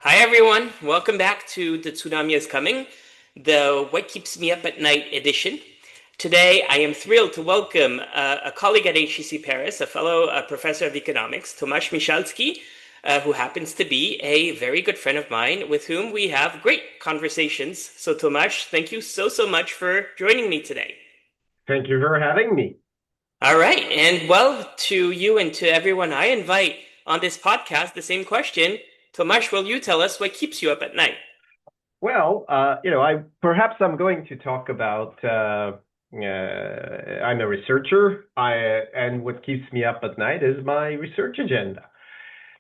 Hi everyone, welcome back to The Tsunami is Coming, the What Keeps Me Up at Night edition. Today I am thrilled to welcome a colleague at HEC Paris, a fellow professor of economics, Tomasz Michalski, who happens to be a very good friend of mine with whom we have great conversations. So Tomasz, thank you so much for joining me today. Thank you for having me. All right, and well, to you and to everyone I invite on this podcast, the same question. Tomasz, will you tell us what keeps you up at night? I'm going to talk about. I'm a researcher. And what keeps me up at night is my research agenda.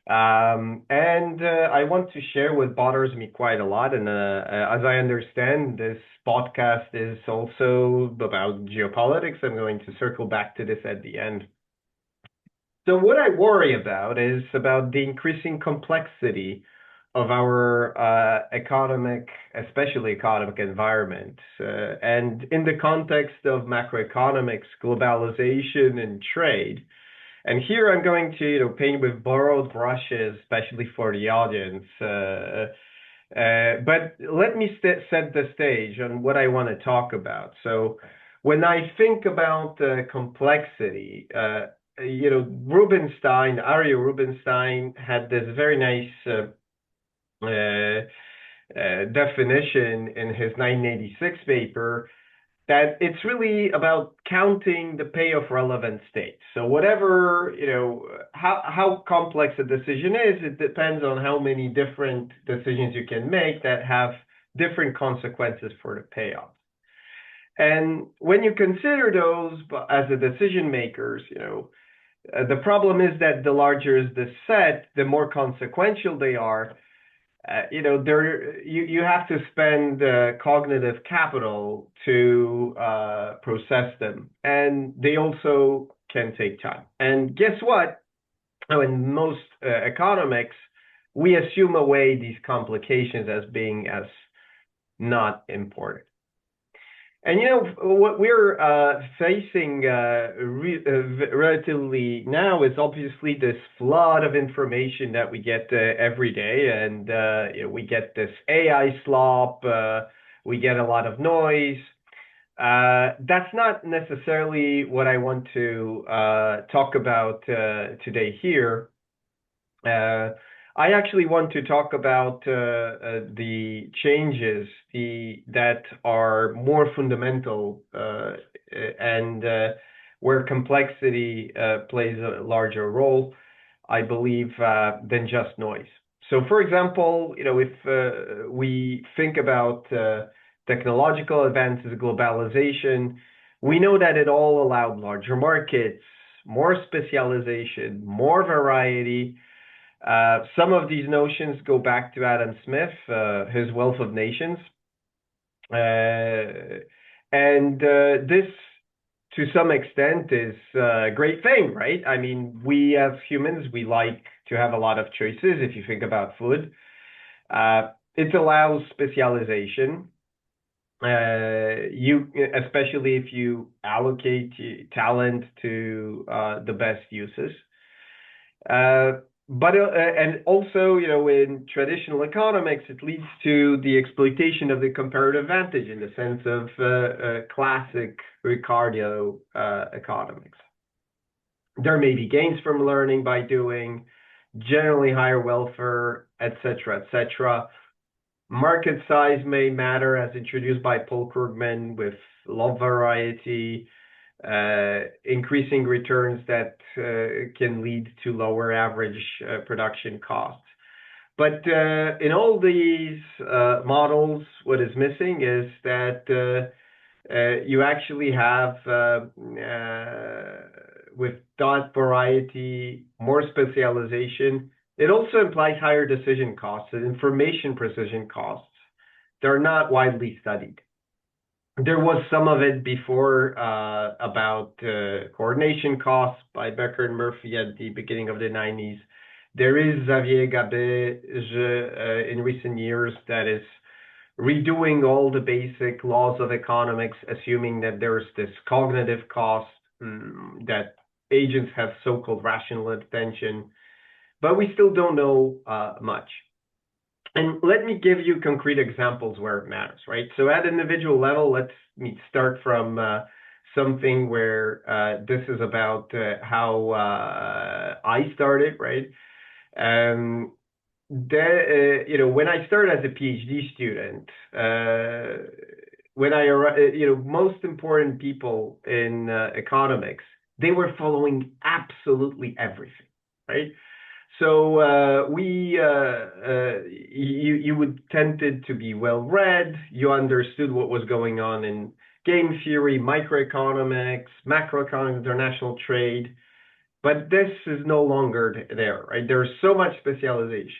And I want to share what bothers me quite a lot. And as I understand, this podcast is also about geopolitics. I'm going to circle back to this at the end. So what I worry about is about the increasing complexity of our especially economic environment. And in the context of macroeconomics, globalization, and trade. And here I'm going to, paint with borrowed brushes, especially for the audience. But let me set the stage on what I want to talk about. So when I think about complexity, Aria Rubinstein had this very nice definition in his 1986 paper that it's really about counting the pay of relevant states. So whatever, how complex a decision is, it depends on how many different decisions you can make that have different consequences for the payoff. And when you consider those as the decision makers, the problem is that the larger is the set, the more consequential they are. You have to spend cognitive capital to process them, and they also can take time. And guess what? In most economics, we assume away these complications as being as not important. And what we're facing relatively now is obviously this flood of information that we get every day, and we get this AI slop, we get a lot of noise. That's not necessarily what I want to talk about today here. Uh, I actually want to talk about the changes that are more fundamental and where complexity plays a larger role, I believe, than just noise. So, for example, if we think about technological advances, globalization, we know that it all allowed larger markets, more specialization, more variety. Some of these notions go back to Adam Smith, his Wealth of Nations. And this, to some extent, is a great thing, right? I mean, we as humans, we like to have a lot of choices if you think about food. It allows specialization. Especially if you allocate talent to the best uses. And also, in traditional economics, it leads to the exploitation of the comparative advantage in the sense of classic Ricardo economics. There may be gains from learning by doing, generally higher welfare, etc., etc. Market size may matter, as introduced by Paul Krugman, with low variety, increasing returns that can lead to lower average production costs. But in all these models, what is missing is that you actually have, with dot variety, more specialization. It also implies higher decision costs and information precision costs. They're not widely studied. There was some of it before about coordination costs by Becker and Murphy at the beginning of the 90s. There is Xavier Gabet in recent years that is redoing all the basic laws of economics, assuming that there's this cognitive cost, that agents have so-called rational attention, but we still don't know much. And let me give you concrete examples where it matters, right? So at individual level, let's me start from something where this is about how I started, right? Um, when I started as a PhD student, most important people in economics, they were following absolutely everything, right? So you would tended to be well read. You understood what was going on in game theory, microeconomics, macroeconomics, international trade. But this is no longer there, right? There's so much specialization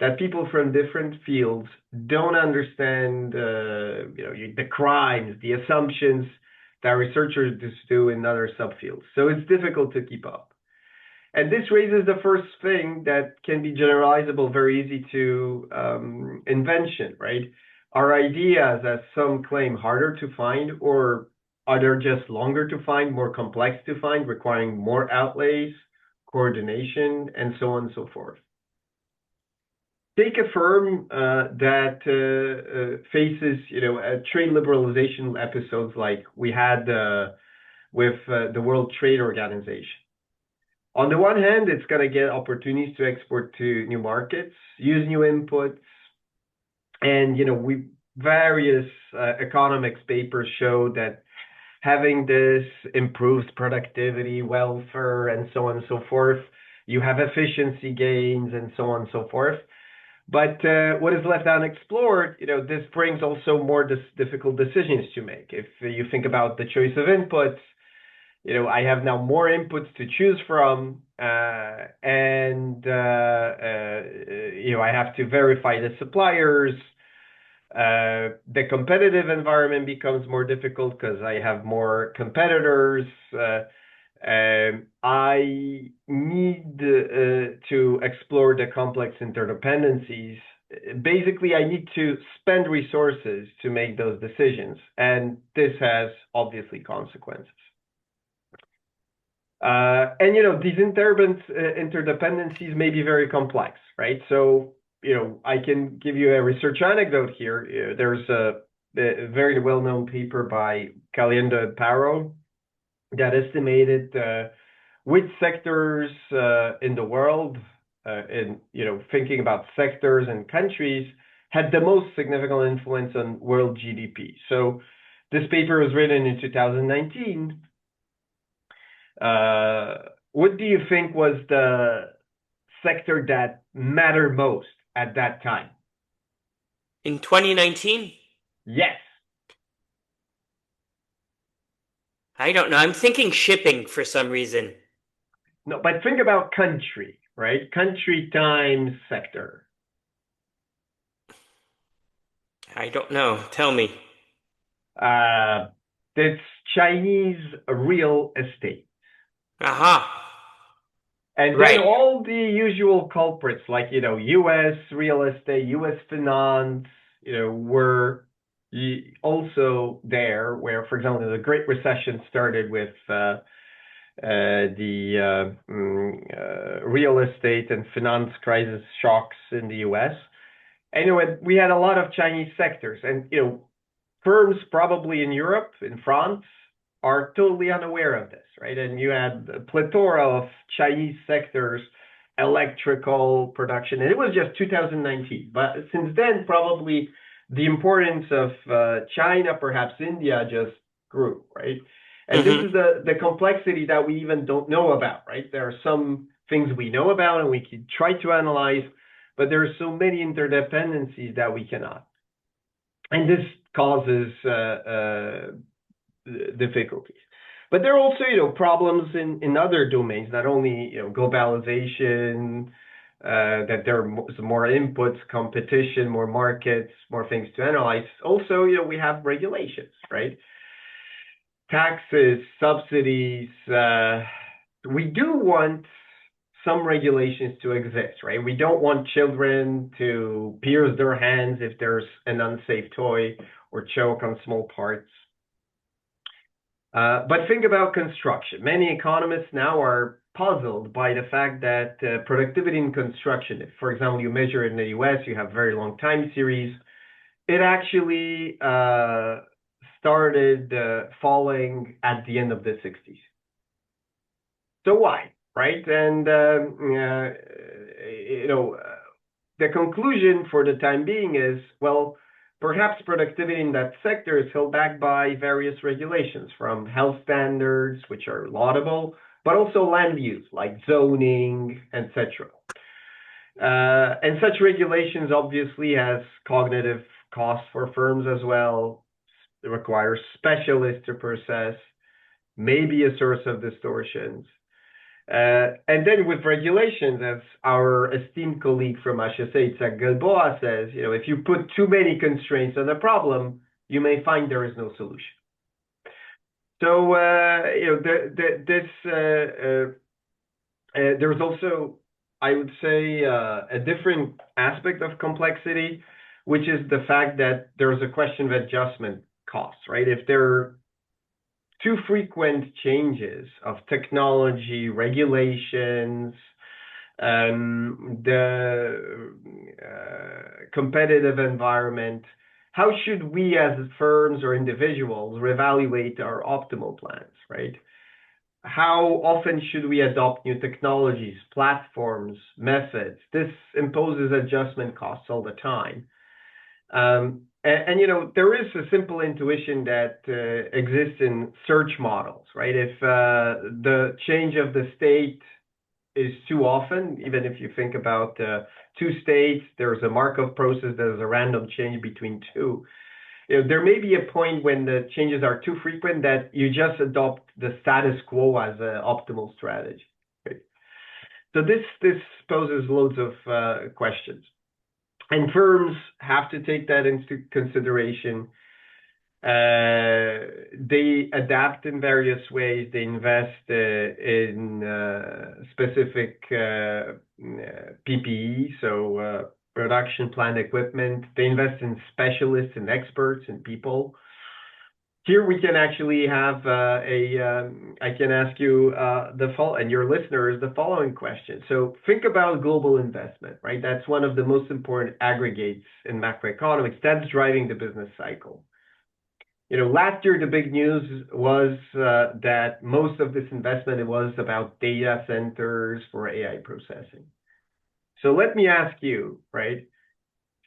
that people from different fields don't understand, the crimes, the assumptions that researchers do in other subfields. So it's difficult to keep up. And this raises the first thing that can be generalizable, very easy to invention, right? Are ideas, as some claim, harder to find, or are they just longer to find, more complex to find, requiring more outlays, coordination, and so on and so forth? Take a firm that faces, trade liberalization episodes like we had with the World Trade Organization. On the one hand, it's going to get opportunities to export to new markets, use new inputs, and we various economics papers show that having this improves productivity, welfare, and so on and so forth. You have efficiency gains and so on and so forth. But what is left unexplored, this brings also more difficult decisions to make. If you think about the choice of inputs, I have now more inputs to choose from, and I have to verify the suppliers. The competitive environment becomes more difficult because I have more competitors. I need to explore the complex interdependencies. Basically, I need to spend resources to make those decisions, and this has obviously consequences. And these interdependencies may be very complex, right? So I can give you a research anecdote here. There's a very well-known paper by Caliendo and Paro that estimated which sectors in the world, in thinking about sectors and countries, had the most significant influence on world GDP. So this paper was written in 2019. What do you think was the sector that mattered most at that time? In 2019? Yes. I don't know. I'm thinking shipping for some reason. No, but think about country, right? Country times sector. I don't know. Tell me. Uh, it's Chinese real estate. Aha. And then Right. all the usual culprits like, US real estate, US finance, were also there where, for example, the Great Recession started with the real estate and finance crisis shocks in the US. Anyway, we had a lot of Chinese sectors, and firms probably in Europe, in France, are totally unaware of this, right? And you had a plethora of Chinese sectors, electrical production, and it was just 2019. But since then, probably the importance of China, perhaps India, just grew, right? And this Mm-hmm. is the complexity that we even don't know about, right? There are some things we know about and we can try to analyze, but there are so many interdependencies that we cannot. And this causes difficulties. But there are also, problems in other domains, not only, globalization, that there are more inputs, competition, more markets, more things to analyze. Also, we have regulations, right? Taxes, subsidies. We do want some regulations to exist, right? We don't want children to pierce their hands if there's an unsafe toy or choke on small parts. But think about construction. Many economists now are puzzled by the fact that productivity in construction, if, for example, you measure in the US, you have very long time series, it actually started falling at the end of the 60s. So why, right? And the conclusion for the time being is, well, perhaps productivity in that sector is held back by various regulations, from health standards, which are laudable, but also land use, like zoning, etc. And such regulations obviously has cognitive costs for firms as well. It requires specialists to process, maybe a source of distortions. And then with regulations, as our esteemed colleague from HSA, Isaac Gilboa, says, if you put too many constraints on a problem, you may find there is no solution. So, there's also, I would say, a different aspect of complexity, which is the fact that there's a question of adjustment costs, right? If there are too frequent changes of technology, regulations, the competitive environment, how should we as firms or individuals reevaluate our optimal plans, right? How often should we adopt new technologies, platforms, methods? This imposes adjustment costs all the time. There is a simple intuition that exists in search models, right? If the change of the state is too often, even if you think about two states, there's a Markov process, there's a random change between two. There may be a point when the changes are too frequent that you just adopt the status quo as an optimal strategy. Right? So this poses loads of questions. And firms have to take that into consideration. They adapt in various ways. They invest in specific PPE, so production plant equipment. They invest in specialists and experts and people. Here we can actually have I can ask you and your listeners the following question. So think about global investment, right? That's one of the most important aggregates in macroeconomics. That's driving the business cycle. Last year the big news was that most of this investment was about data centers for AI processing. So let me ask you, right?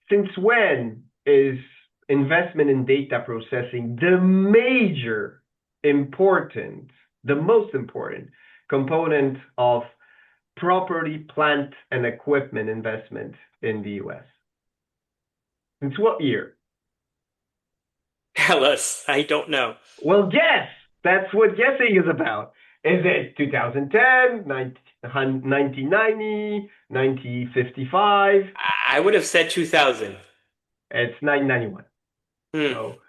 Since when is investment in data processing the most important component of property, plant, and equipment investment in the US? Since what year? Tell us. I don't know. Well, guess. That's what guessing is about. Is it 2010, 1990, 1955? I would have said 2000. It's 1991. Hmm. So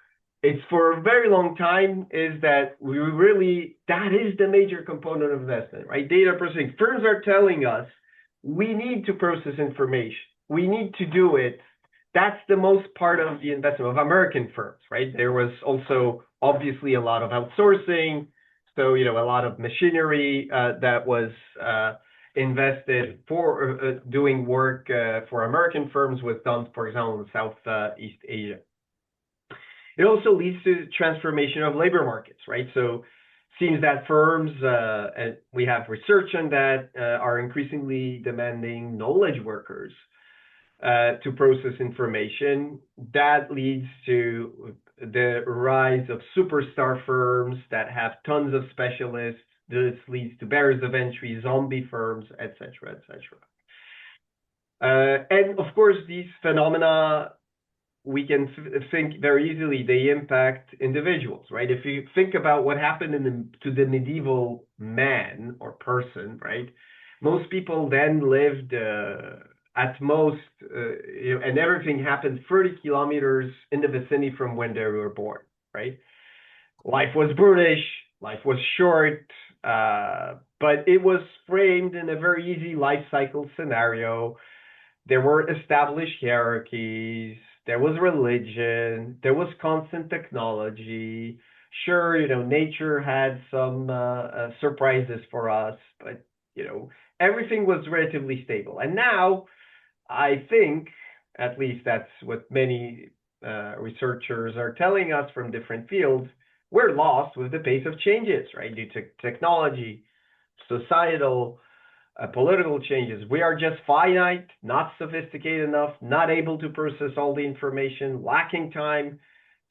it's for a very long time is that that is the major component of investment, right? Data processing. Firms are telling us we need to process information. We need to do it. That's the most part of the investment of American firms, right? There was also obviously a lot of outsourcing. So, a lot of machinery that was invested for doing work for American firms was done, for example, in Southeast Asia. It also leads to transformation of labor markets, right? So it seems that firms, and we have research on that, are increasingly demanding knowledge workers to process information. That leads to the rise of superstar firms that have tons of specialists. This leads to barriers of entry, zombie firms, etc., etc. And of course, these phenomena, we can think very easily, they impact individuals, right? If you think about what happened to the medieval man or person, right? Most people then lived at most, and everything happened 30 kilometers in the vicinity from when they were born, right? Life was brutish, life was short, but it was framed in a very easy life cycle scenario. There were established hierarchies, there was religion, there was constant technology. Sure, nature had some surprises for us, but everything was relatively stable. And now I think, at least that's what many researchers are telling us from different fields, we're lost with the pace of changes, right? Due to technology, societal, political changes. We are just finite, not sophisticated enough, not able to process all the information, lacking time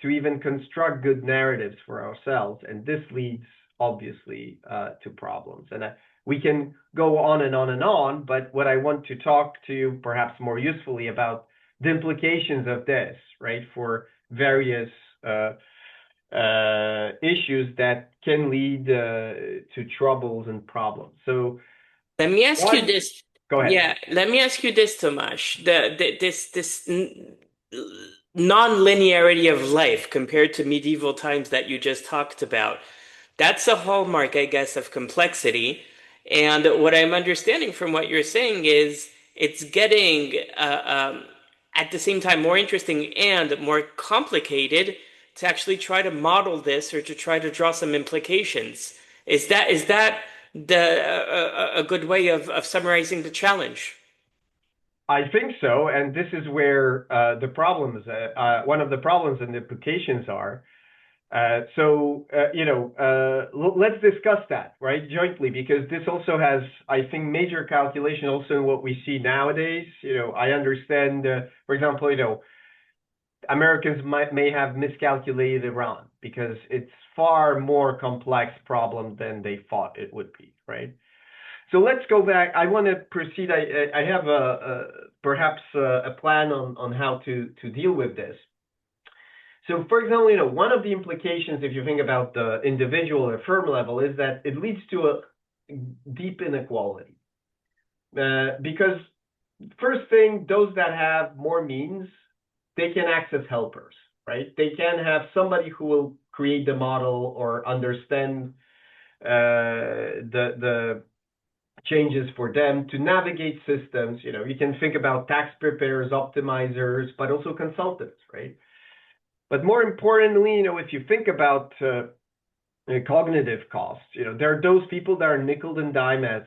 to even construct good narratives for ourselves. And this leads, obviously, to problems. And we can go on and on and on, but what I want to talk to you perhaps more usefully about the implications of this, right, for various issues that can lead to troubles and problems. So Let me ask you one, this. go ahead. Yeah, let me ask you this, Tomasz. This non-linearity of life compared to medieval times that you just talked about. That's a hallmark, I guess, of complexity. And what I'm understanding from what you're saying is it's getting, at the same time, more interesting and more complicated to actually try to model this or to try to draw some implications. Is that a good way of summarizing the challenge? I think so, and this is where the problems, one of the problems and implications are. Let's discuss that, right, jointly, because this also has, I think, major calculation also in what we see nowadays. I understand, for example, Americans may have miscalculated Iran because it's far more complex problem than they thought it would be, right? So let's go back. I want to proceed. I have perhaps a plan on how to deal with this. So, for example, one of the implications, if you think about the individual or firm level, is that it leads to a deep inequality. Because first thing, those that have more means, they can access helpers, right? They can have somebody who will create the model or understand the changes for them to navigate systems. You can think about tax preparers, optimizers, but also consultants, right? But more importantly, if you think about cognitive costs, there are those people that are nickel and dime, as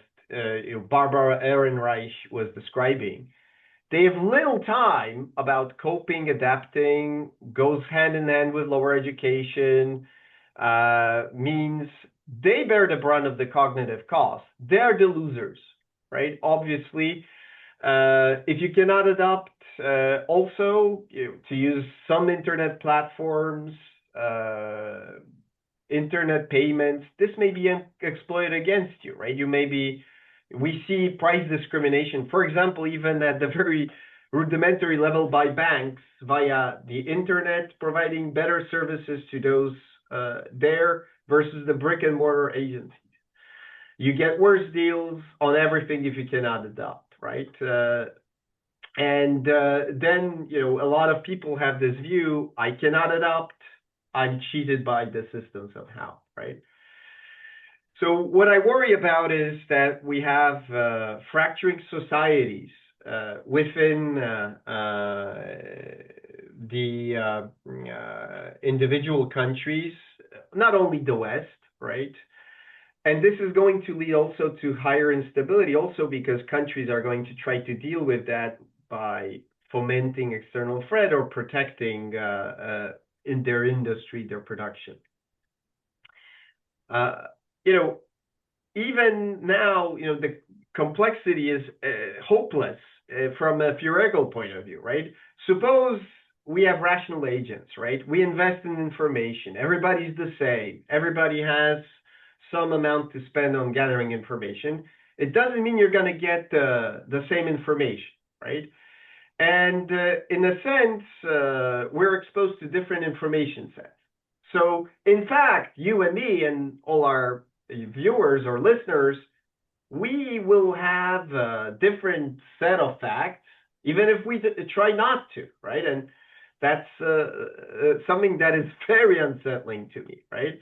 Barbara Ehrenreich was describing. They have little time about coping, adapting, goes hand in hand with lower education, means they bear the brunt of the cognitive cost. They're the losers, right? Obviously, if you cannot adopt, also to use some internet platforms, internet payments, this may be exploited against you, right? We see price discrimination, for example, even at the very rudimentary level by banks via the internet, providing better services to those there versus the brick and mortar agencies. You get worse deals on everything if you cannot adopt, right? And then, a lot of people have this view, I cannot adopt, I'm cheated by the system somehow, right? So what I worry about is that we have fracturing societies within the individual countries, not only the West, right? And this is going to lead also to higher instability, also because countries are going to try to deal with that by fomenting external threat or protecting in their industry, their production. Even now, the complexity is hopeless from a theoretical point of view, right? Suppose we have rational agents, right? We invest in information. Everybody's the same. Everybody has some amount to spend on gathering information. It doesn't mean you're going to get the same information, right? And in a sense, we're exposed to different information sets. So, in fact, you and me and all our viewers or listeners, we will have a different set of facts, even if we try not to, right? And that's something that is very unsettling to me, right?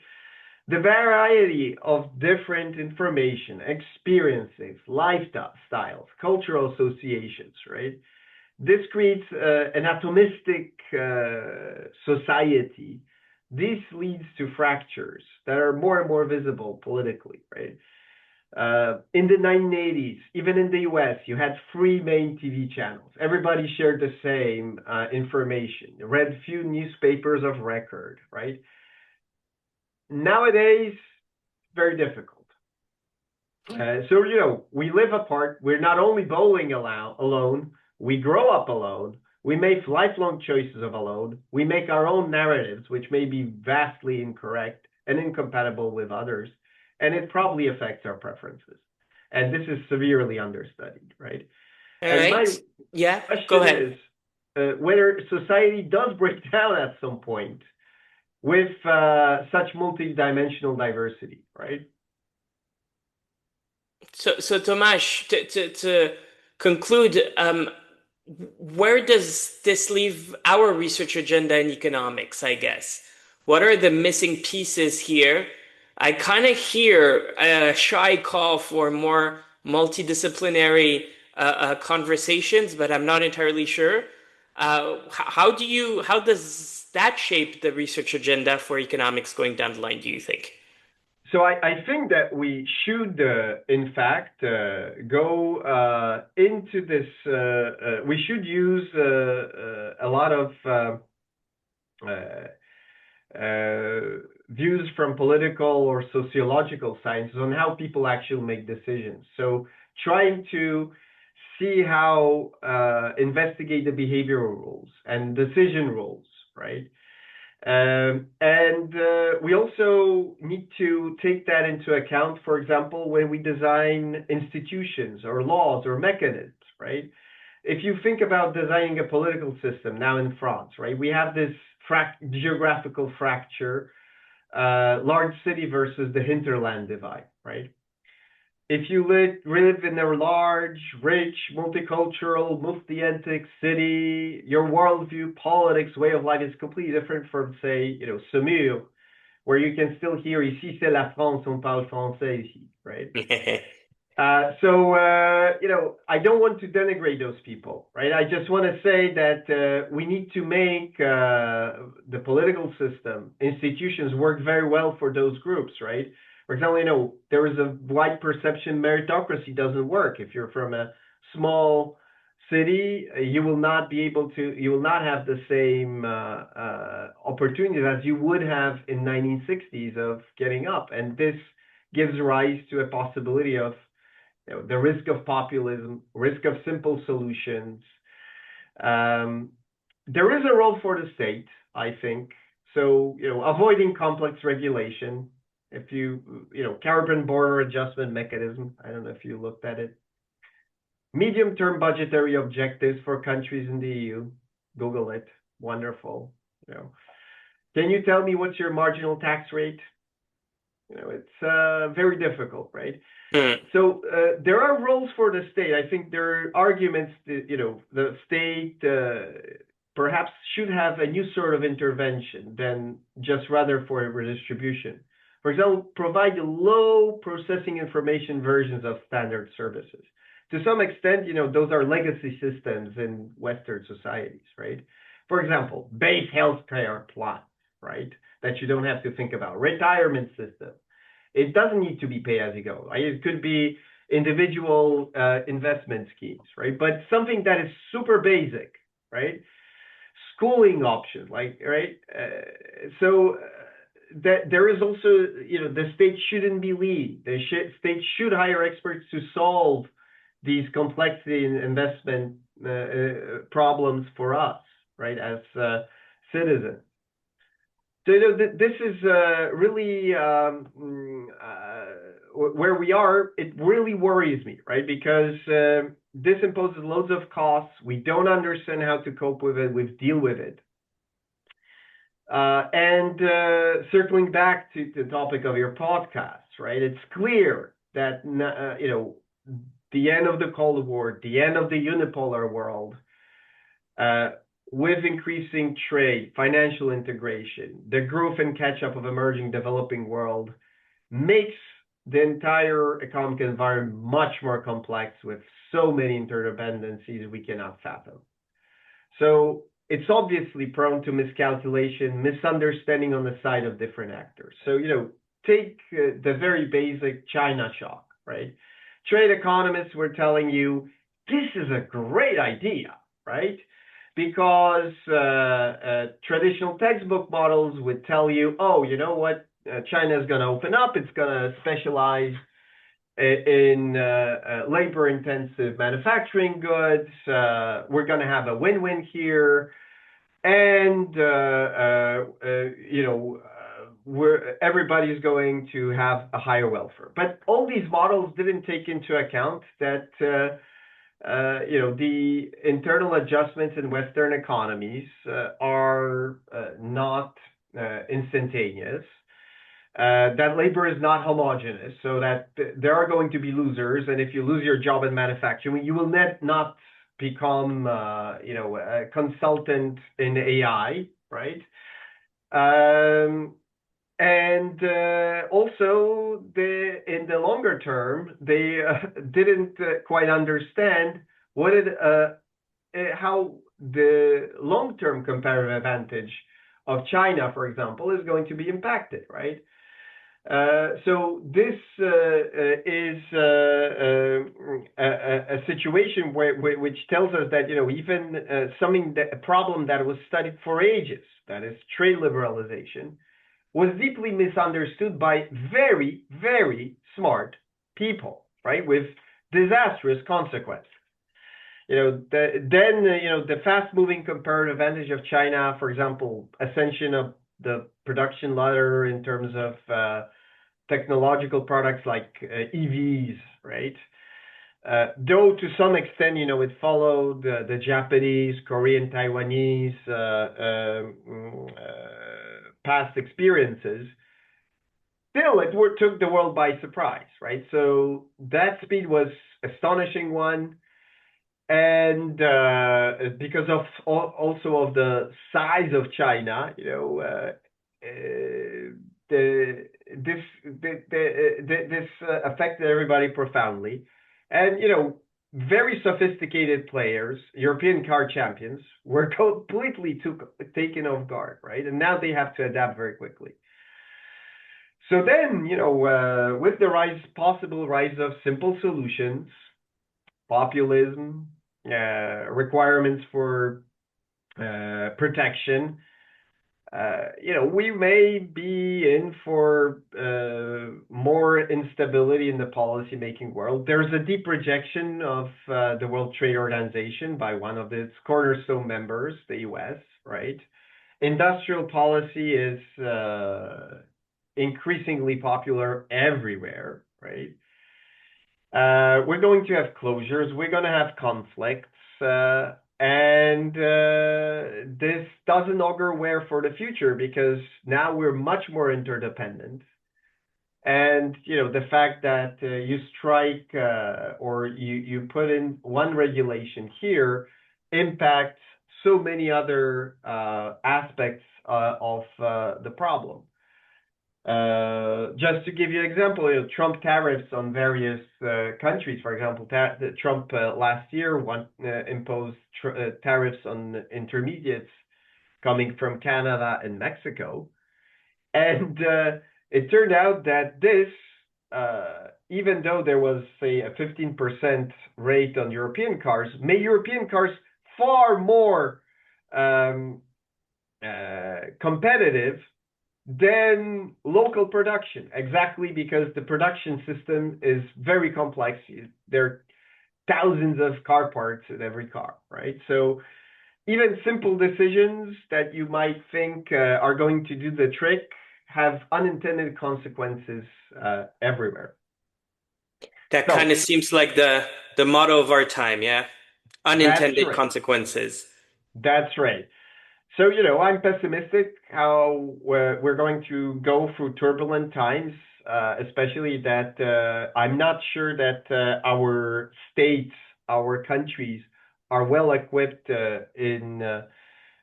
The variety of different information, experiences, lifestyles, cultural associations, right? This creates an atomistic society. This leads to fractures that are more and more visible politically, right? In the 1980s, even in the US, you had three main TV channels. Everybody shared the same information, read few newspapers of record, right? Nowadays, very difficult. So, we live apart. We're not only bowling alone, we grow up alone. We make lifelong choices of alone. We make our own narratives, which may be vastly incorrect and incompatible with others. And it probably affects our preferences. And this is severely understudied, right? All And right. my Yeah, go question ahead. is whether society does break down at some point with such multidimensional diversity, right? So Tomasz, to conclude, where does this leave our research agenda in economics, I guess? What are the missing pieces here? I kind of hear a shy call for more multidisciplinary conversations, but I'm not entirely sure. How does that shape the research agenda for economics going down the line, do you think? So I think that we should, in fact, go into this. We should use a lot of views from political or sociological sciences on how people actually make decisions. So trying to see how investigate the behavioral rules and decision rules, right? And we also need to take that into account, for example, when we design institutions or laws or mechanisms, right? If you think about designing a political system now in France, right, we have this geographical fracture, large city versus the hinterland divide, right? If you live in a large, rich, multicultural, multi-ethnic city, your worldview, politics, way of life is completely different from, say, Saumur, where you can still hear ici c'est la France, on parle français ici, right? I don't want to denigrate those people, right? I just want to say that we need to make the political system, institutions work very well for those groups, right? For example, there is a wide perception meritocracy doesn't work. If you're from a small city, you will not have the same opportunities as you would have in 1960s of getting up. And this gives rise to a possibility of the risk of populism, risk of simple solutions. There is a role for the state, I think. So, avoiding complex regulation. If carbon border adjustment mechanism, I don't know if you looked at it. Medium-term budgetary objectives for countries in the EU. Google it. Wonderful. Can you tell me what's your marginal tax rate? It's very difficult, right? Hmm. So there are roles for the state. I think there are arguments that the state perhaps should have a new sort of intervention than just rather for a redistribution. For example, provide low processing information versions of standard services. To some extent, those are legacy systems in Western societies, right? For example, base healthcare plans, right? That you don't have to think about. Retirement system. It doesn't need to be pay as you go. Right? It could be individual investment schemes, right? But something that is super basic, right? Schooling options, right? That there is also, the state shouldn't be lead. The state should hire experts to solve these complexity in investment problems for us, right, as citizens. So this is really where we are. It really worries me, right? Because this imposes loads of costs. We don't understand how to cope with it. We deal with it. And circling back to the topic of your podcast, right? It's clear that the end of the Cold War, the end of the unipolar world, with increasing trade, financial integration, the growth and catch-up of emerging developing world makes the entire economic environment much more complex with so many interdependencies we cannot fathom. So it's obviously prone to miscalculation, misunderstanding on the side of different actors. So, take the very basic China shock, right? Trade economists were telling you this is a great idea, right? Because traditional textbook models would tell you, oh, you know what? China is going to open up. It's going to specialize in labor-intensive manufacturing goods. We're going to have a win-win here, and everybody's going to have a higher welfare. But all these models didn't take into account that the internal adjustments in Western economies are not instantaneous. That labor is not homogeneous, so that there are going to be losers, and if you lose your job in manufacturing, you will not become, a consultant in AI, right? And also, in the longer term, they didn't quite understand how the long-term comparative advantage of China, for example, is going to be impacted, right? So this is a situation which tells us that even a problem that was studied for ages, that is trade liberalization, was deeply misunderstood by very, very smart people, right, with disastrous consequences. The fast-moving comparative advantage of China, for example, ascension of the production ladder in terms of technological products like EVs, right? Though to some extent, it followed the Japanese, Korean, Taiwanese past experiences, still it took the world by surprise, right? So that speed was astonishing one. And because of also of the size of China, this affected everybody profoundly, and very sophisticated players, European car champions, were completely taken off guard, right? And now they have to adapt very quickly. So then, with the possible rise of simple solutions, populism, requirements for protection, we may be in for more instability in the policy-making world. There's a deep rejection of the World Trade Organization by one of its cornerstone members, the U.S., right? Industrial policy is increasingly popular everywhere, right? We're going to have closures. We're going to have conflicts. And this doesn't augur well for the future, because now we're much more interdependent. And, the fact that you strike or you put in one regulation here impacts so many other aspects of the problem. Just to give you an example, Trump tariffs on various countries. For example, Trump last year imposed tariffs on intermediates coming from Canada and Mexico. And it turned out that this, even though there was, say, a 15% rate on European cars, made European cars far more competitive than local production, exactly because the production system is very complex. There are thousands of car parts in every car, right? So even simple decisions that you might think are going to do the trick have unintended consequences everywhere. That kind of seems like the motto of our time, yeah? Unintended consequences. That's right. So, I'm pessimistic how we're going to go through turbulent times, especially that I'm not sure that our states, our countries are well equipped in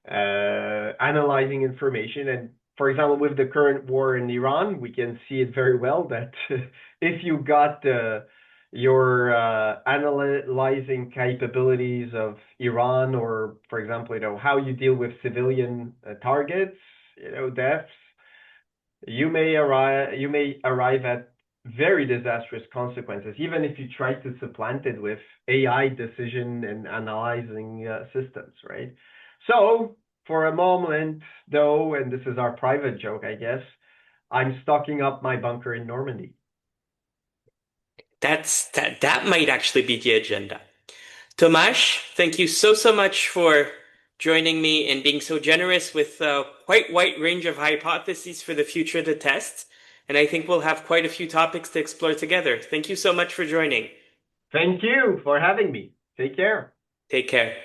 analyzing information. And for example, with the current war in Iran, we can see it very well that if you got your analyzing capabilities of Iran, or for example, how you deal with civilian targets, deaths, you may arrive at very disastrous consequences, even if you try to supplant it with AI decision and analyzing systems, right? So, for a moment, though, and this is our private joke, I guess, I'm stocking up my bunker in Normandy. That might actually be the agenda. Tomasz, thank you so much for joining me and being so generous with a quite wide range of hypotheses for the future of the test. And I think we'll have quite a few topics to explore together. Thank you so much for joining. Thank you for having me. Take care. Take care.